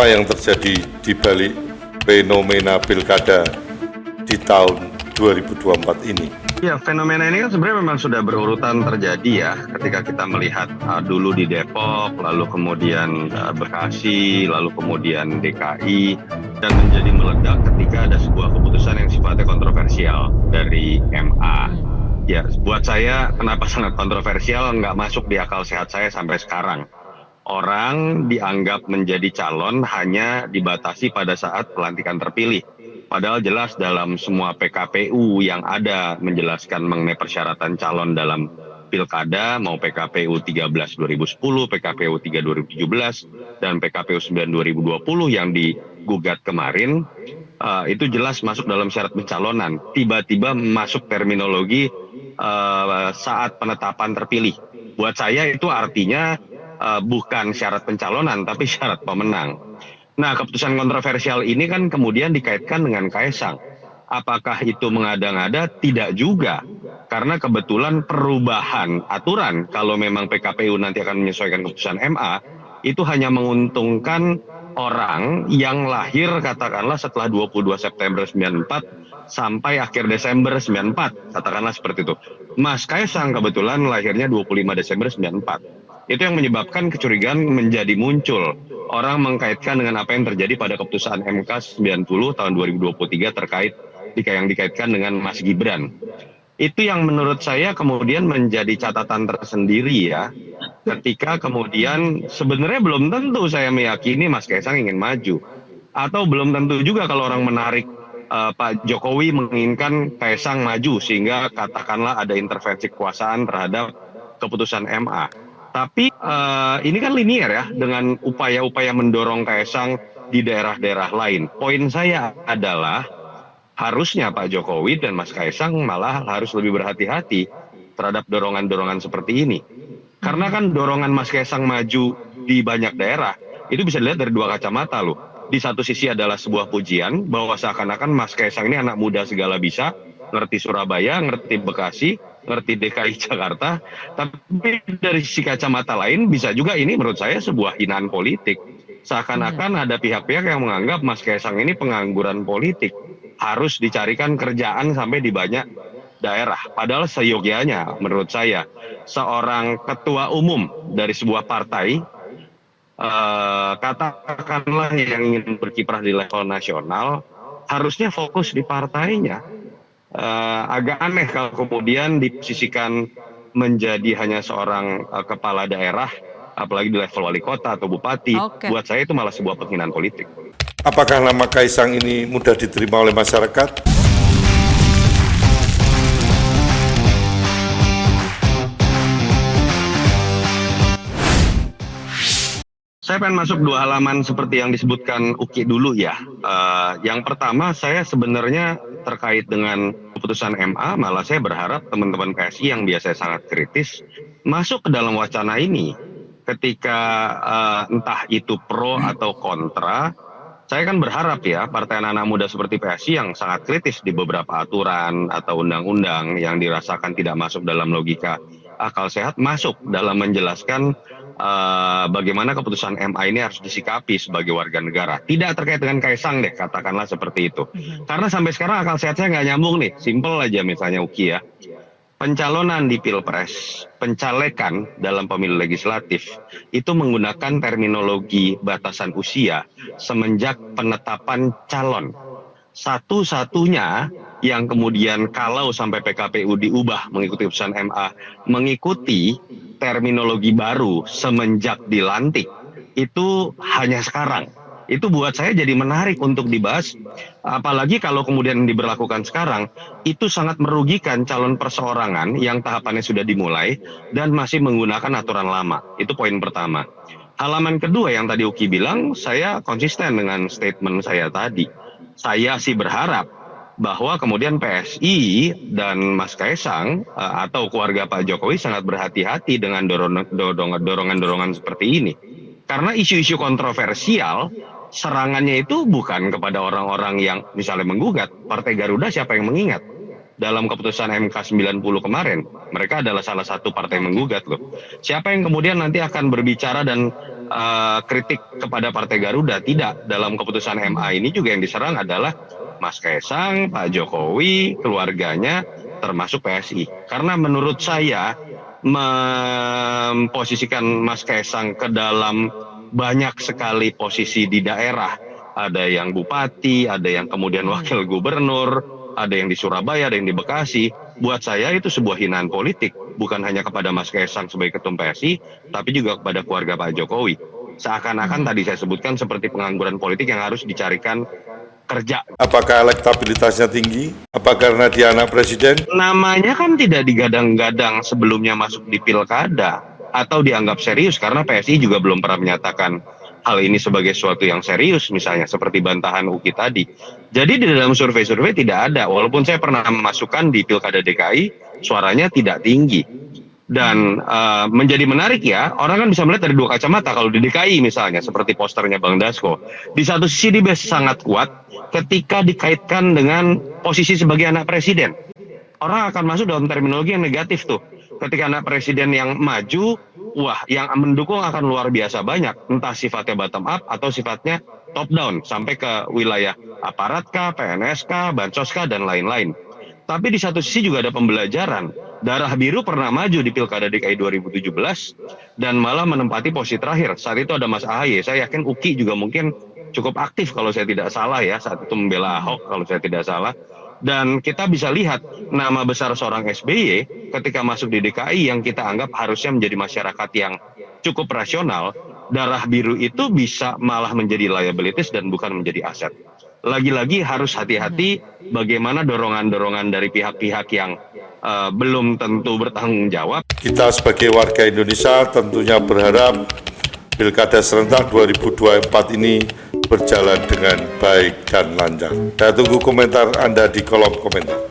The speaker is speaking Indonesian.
apa yang terjadi di balik fenomena pilkada di tahun 2024 ini? Ya, fenomena ini kan sebenarnya memang sudah berurutan terjadi ya, ketika kita melihat dulu di Depok, lalu kemudian Bekasi, lalu kemudian DKI, dan menjadi meledak ketika ada sebuah keputusan yang sifatnya kontroversial dari MA. Ya, buat saya kenapa sangat kontroversial, nggak masuk di akal sehat saya sampai sekarang. Orang dianggap menjadi calon hanya dibatasi pada saat pelantikan terpilih. Padahal jelas dalam semua PKPU yang ada menjelaskan mengenai persyaratan calon dalam pilkada, mau PKPU 13 2010, PKPU 3 2017, dan PKPU 9 2020 yang digugat kemarin, itu jelas masuk dalam syarat pencalonan. Tiba-tiba masuk terminologi saat penetapan terpilih. Buat saya itu artinya bukan syarat pencalonan, tapi syarat pemenang. Nah, keputusan kontroversial ini kan kemudian dikaitkan dengan Kaisang. Apakah itu mengada-ngada? Tidak juga. Karena kebetulan perubahan aturan, kalau memang PKPU nanti akan menyesuaikan keputusan MA, itu hanya menguntungkan orang yang lahir katakanlah setelah 22 September 94 sampai akhir Desember 94, katakanlah seperti itu. Mas Kaisang kebetulan lahirnya 25 Desember 94. Itu yang menyebabkan kecurigaan menjadi muncul. Orang mengkaitkan dengan apa yang terjadi pada keputusan MK 90 tahun 2023 terkait yang dikaitkan dengan Mas Gibran. Itu yang menurut saya kemudian menjadi catatan tersendiri ya. Ketika kemudian sebenarnya belum tentu saya meyakini Mas Kaisang ingin maju. Atau belum tentu juga kalau orang menarik Pak Jokowi menginginkan Kaisang maju sehingga katakanlah ada intervensi kekuasaan terhadap keputusan MA. Tapi ini kan linier ya dengan upaya-upaya mendorong Kaisang di daerah-daerah lain. Poin saya adalah harusnya Pak Jokowi dan Mas Kaisang malah harus lebih berhati-hati terhadap dorongan-dorongan seperti ini. Karena kan dorongan Mas Kaisang maju di banyak daerah itu bisa dilihat dari dua kacamata loh. Di satu sisi adalah sebuah pujian bahwa seakan-akan Mas Kaisang ini anak muda segala bisa, ngerti Surabaya, ngerti Bekasi, ngerti DKI Jakarta, tapi dari sisi kacamata lain bisa juga ini menurut saya sebuah hinaan politik. Seakan-akan ada pihak-pihak yang menganggap Mas Kaisang ini pengangguran politik, harus dicarikan kerjaan sampai di banyak daerah. Padahal seyogianya menurut saya seorang ketua umum dari sebuah partai, katakanlah yang ingin berkiprah di level nasional, harusnya fokus di partainya. Agak aneh kalau kemudian diposisikan menjadi hanya seorang kepala daerah, apalagi di level wali kota atau bupati. Buat saya itu malah sebuah penghinaan politik. Apakah nama Kaisang ini mudah diterima oleh masyarakat? Saya pengen masuk dua halaman seperti yang disebutkan Uki dulu ya. Yang pertama saya sebenarnya terkait dengan keputusan MA, malah saya berharap teman-teman PSI yang biasanya sangat kritis masuk ke dalam wacana ini. Ketika entah itu pro atau kontra, saya kan berharap ya partai anak-anak muda seperti PSI yang sangat kritis di beberapa aturan atau undang-undang yang dirasakan tidak masuk dalam logika akal sehat masuk dalam menjelaskan bagaimana keputusan MA ini harus disikapi sebagai warga negara. Tidak terkait dengan Kaisang deh, katakanlah seperti itu. Karena sampai sekarang akal sehat saya nggak nyambung nih. Simpel aja misalnya Uki ya. Pencalonan di Pilpres, pencalekan dalam pemilu legislatif, itu menggunakan terminologi batasan usia semenjak penetapan calon. Satu-satunya yang kemudian kalau sampai PKPU diubah mengikuti putusan MA, mengikuti terminologi baru semenjak dilantik, itu hanya sekarang. Itu buat saya jadi menarik untuk dibahas, apalagi kalau kemudian diberlakukan sekarang, itu sangat merugikan calon perseorangan yang tahapannya sudah dimulai dan masih menggunakan aturan lama. Itu poin pertama. Halaman kedua yang tadi Uki bilang, saya konsisten dengan statement saya tadi. Saya sih berharap bahwa kemudian PSI dan Mas Kaisang atau keluarga Pak Jokowi sangat berhati-hati dengan dorongan-dorongan seperti ini. Karena isu-isu kontroversial, serangannya itu bukan kepada orang-orang yang misalnya menggugat. Partai Garuda siapa yang mengingat? dalam keputusan MK 90 kemarin, mereka adalah salah satu partai menggugat loh. Siapa yang kemudian nanti akan berbicara dan kritik kepada Partai Garuda? Tidak, dalam keputusan MA ini juga yang diserang adalah Mas Kaisang, Pak Jokowi, keluarganya, termasuk PSI. Karena menurut saya memposisikan Mas Kaisang ke dalam banyak sekali posisi di daerah. Ada yang bupati, ada yang kemudian wakil gubernur, ada yang di Surabaya, ada yang di Bekasi. Buat saya itu sebuah hinaan politik, bukan hanya kepada Mas Kaisang sebagai ketum PSI, tapi juga kepada keluarga Pak Jokowi. Seakan-akan tadi saya sebutkan seperti pengangguran politik yang harus dicarikan kerja. Apakah elektabilitasnya tinggi? Apa karena dia anak presiden? Namanya kan tidak digadang-gadang sebelumnya masuk di pilkada atau dianggap serius, karena PSI juga belum pernah menyatakan hal ini sebagai sesuatu yang serius, misalnya seperti bantahan UKI tadi. Jadi di dalam survei-survei tidak ada, walaupun saya pernah memasukkan di pilkada DKI, suaranya tidak tinggi. Dan menjadi menarik ya, orang kan bisa melihat dari dua kacamata. Kalau di DKI misalnya, seperti posternya Bang Dasko, di satu sisi dia sangat kuat ketika dikaitkan dengan posisi sebagai anak presiden. Orang akan masuk dalam terminologi yang negatif tuh. Ketika anak presiden yang maju, wah, yang mendukung akan luar biasa banyak. Entah sifatnya bottom up atau sifatnya top down, sampai ke wilayah aparat kah, PNS kah, bansos kah, dan lain-lain. Tapi di satu sisi juga ada pembelajaran. Darah Biru pernah maju di Pilkada DKI 2017 dan malah menempati posisi terakhir. Saat itu ada Mas AHY. Saya yakin UKI juga mungkin cukup aktif kalau saya tidak salah ya. Saat itu membela Ahok kalau saya tidak salah. Dan kita bisa lihat nama besar seorang SBY ketika masuk di DKI yang kita anggap harusnya menjadi masyarakat yang cukup rasional. Darah Biru itu bisa malah menjadi liabilities dan bukan menjadi aset. Lagi-lagi harus hati-hati bagaimana dorongan-dorongan dari pihak-pihak yang belum tentu bertanggung jawab. Kita sebagai warga Indonesia tentunya berharap Pilkada serentak 2024 ini berjalan dengan baik dan lancar. Saya tunggu komentar Anda di kolom komentar.